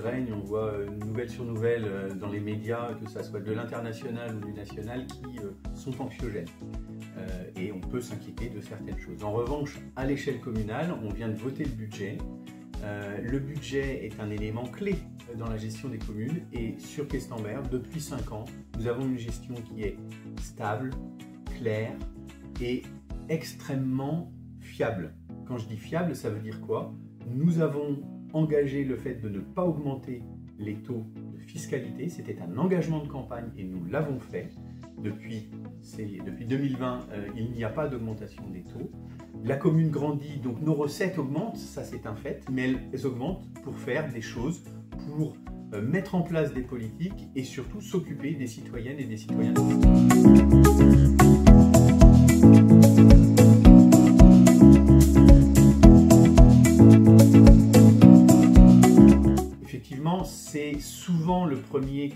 règne, on voit nouvelle sur nouvelle dans les médias, que ce soit de l'international ou du national, qui sont anxiogènes. Et on peut s'inquiéter de certaines choses. En revanche, à l'échelle communale, on vient de voter le budget. Le budget est un élément clé dans la gestion des communes et sur Questembert, depuis 5 ans, nous avons une gestion qui est stable, claire et extrêmement fiable. Quand je dis fiable, ça veut dire quoi? Nous avons engagé le fait de ne pas augmenter les taux de fiscalité. C'était un engagement de campagne et nous l'avons fait. Depuis 2020, il n'y a pas d'augmentation des taux. La commune grandit, donc nos recettes augmentent, ça c'est un fait, mais elles augmentent pour faire des choses, pour mettre en place des politiques et surtout s'occuper des citoyennes et des citoyens. Effectivement, c'est souvent le premier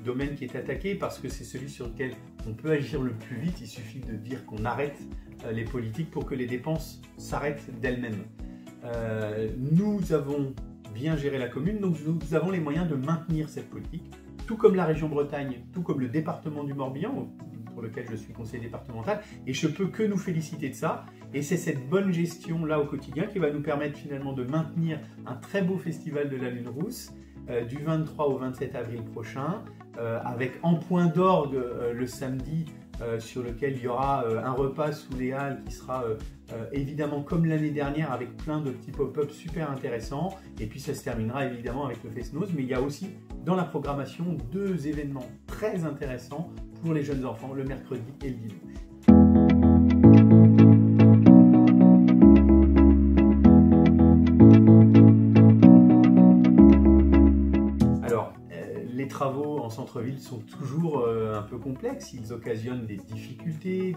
domaine qui est attaqué parce que c'est celui sur lequel on peut agir le plus vite. Il suffit de dire qu'on arrête les politiques pour que les dépenses s'arrêtent d'elles-mêmes. Nous avons bien géré la commune, donc nous avons les moyens de maintenir cette politique, tout comme la région Bretagne, tout comme le département du Morbihan, pour lequel je suis conseiller départemental, et je peux que nous féliciter de ça. Et c'est cette bonne gestion là au quotidien qui va nous permettre finalement de maintenir un très beau festival de la Lune Rousse du 23 au 27 avril prochain, avec en point d'orgue le samedi, sur lequel il y aura un repas sous les halles qui sera évidemment comme l'année dernière avec plein de petits pop-up super intéressants, et puis ça se terminera évidemment avec le Fest-Noz, mais il y a aussi dans la programmation 2 événements très intéressants pour les jeunes enfants, le mercredi et le dimanche. Les travaux en centre-ville sont toujours un peu complexes, ils occasionnent des difficultés,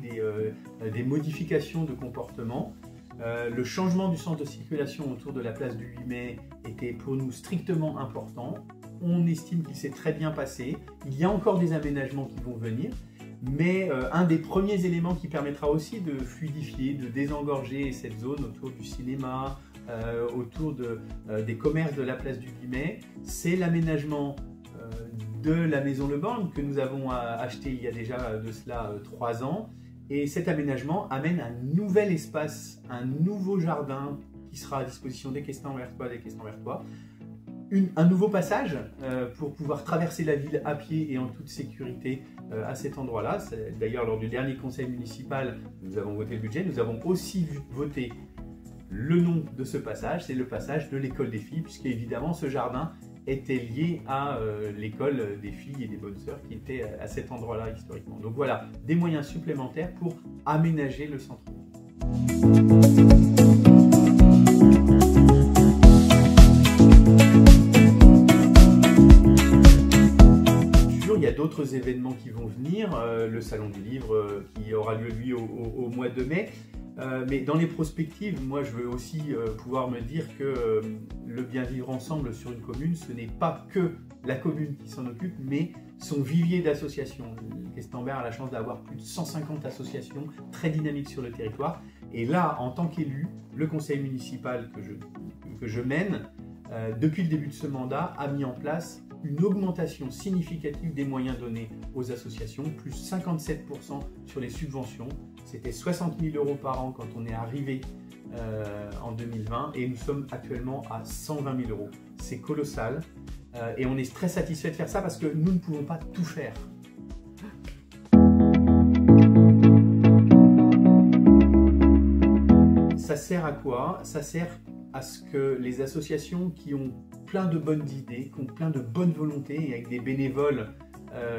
des modifications de comportement. Le changement du sens de circulation autour de la place du 8 mai était pour nous strictement important. On estime qu'il s'est très bien passé. Il y a encore des aménagements qui vont venir, mais un des premiers éléments qui permettra aussi de fluidifier, de désengorger cette zone autour du cinéma, autour des commerces de la place du 8 mai, c'est l'aménagement de la maison Le Borgne que nous avons acheté il y a déjà de cela 3 ans. Et cet aménagement amène un nouvel espace, un nouveau jardin qui sera à disposition des Questembertois, un nouveau passage pour pouvoir traverser la ville à pied et en toute sécurité à cet endroit-là. D'ailleurs, lors du dernier conseil municipal, nous avons voté le budget, nous avons aussi voté le nom de ce passage, c'est le passage de l'école des filles, puisque évidemment ce jardin était lié à l'école des filles et des bonnes sœurs qui était à cet endroit-là historiquement. Donc voilà, des moyens supplémentaires pour aménager le centre-ville. Il y a d'autres événements qui vont venir, le Salon du Livre qui aura lieu lui au mois de mai. Mais dans les prospectives, moi je veux aussi pouvoir me dire que le bien vivre ensemble sur une commune, ce n'est pas que la commune qui s'en occupe, mais son vivier d'associations. Questembert a la chance d'avoir plus de 150 associations très dynamiques sur le territoire. Et là, en tant qu'élu, le conseil municipal que je mène, depuis le début de ce mandat, a mis en place une augmentation significative des moyens donnés aux associations, plus 57% sur les subventions. C'était 60 000 € par an quand on est arrivé en 2020 et nous sommes actuellement à 120 000 €. C'est colossal et on est très satisfait de faire ça parce que nous ne pouvons pas tout faire. Ça sert à quoi? Ça sert à ce que les associations qui ont plein de bonnes idées, qui ont plein de bonnes volontés, et avec des bénévoles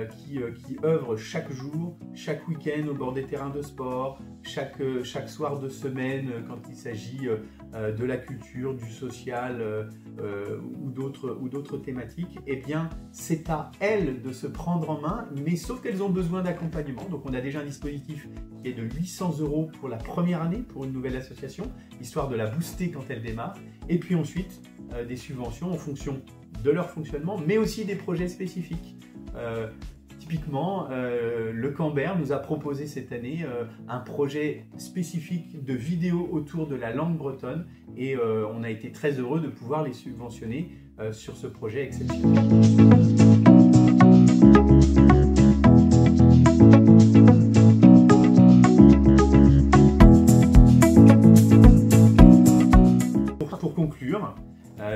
qui œuvrent chaque jour, chaque week-end au bord des terrains de sport, chaque soir de semaine quand il s'agit de la culture, du social ou d'autres thématiques, eh bien c'est à elles de se prendre en main, mais sauf qu'elles ont besoin d'accompagnement. Donc on a déjà un dispositif qui est de 800 € pour la première année pour une nouvelle association, histoire de la booster quand elle démarre, et puis ensuite des subventions en fonction de leur fonctionnement, mais aussi des projets spécifiques. Typiquement, le Cambert nous a proposé cette année un projet spécifique de vidéo autour de la langue bretonne et on a été très heureux de pouvoir les subventionner sur ce projet exceptionnel. Pour conclure,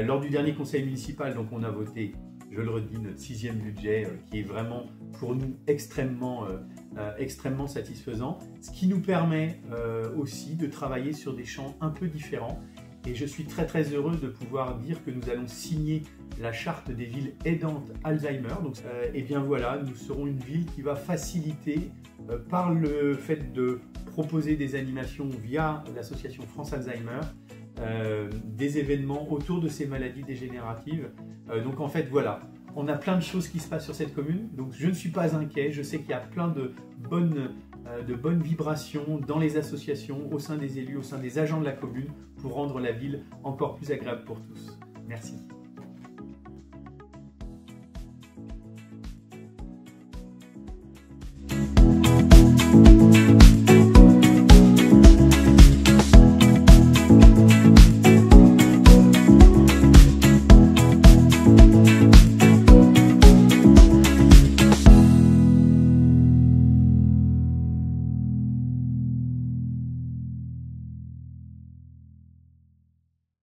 lors du dernier conseil municipal, donc on a voté, je le redis, notre 6e budget qui est vraiment pour nous extrêmement satisfaisant, ce qui nous permet aussi de travailler sur des champs un peu différents. Et je suis très heureux de pouvoir dire que nous allons signer la charte des villes aidantes Alzheimer. Donc, et bien voilà, nous serons une ville qui va faciliter par le fait de proposer des animations via l'association France Alzheimer, des événements autour de ces maladies dégénératives. Donc en fait voilà, on a plein de choses qui se passent sur cette commune, donc je ne suis pas inquiet, je sais qu'il y a plein de bonnes vibrations dans les associations, au sein des élus, au sein des agents de la commune, pour rendre la ville encore plus agréable pour tous. Merci.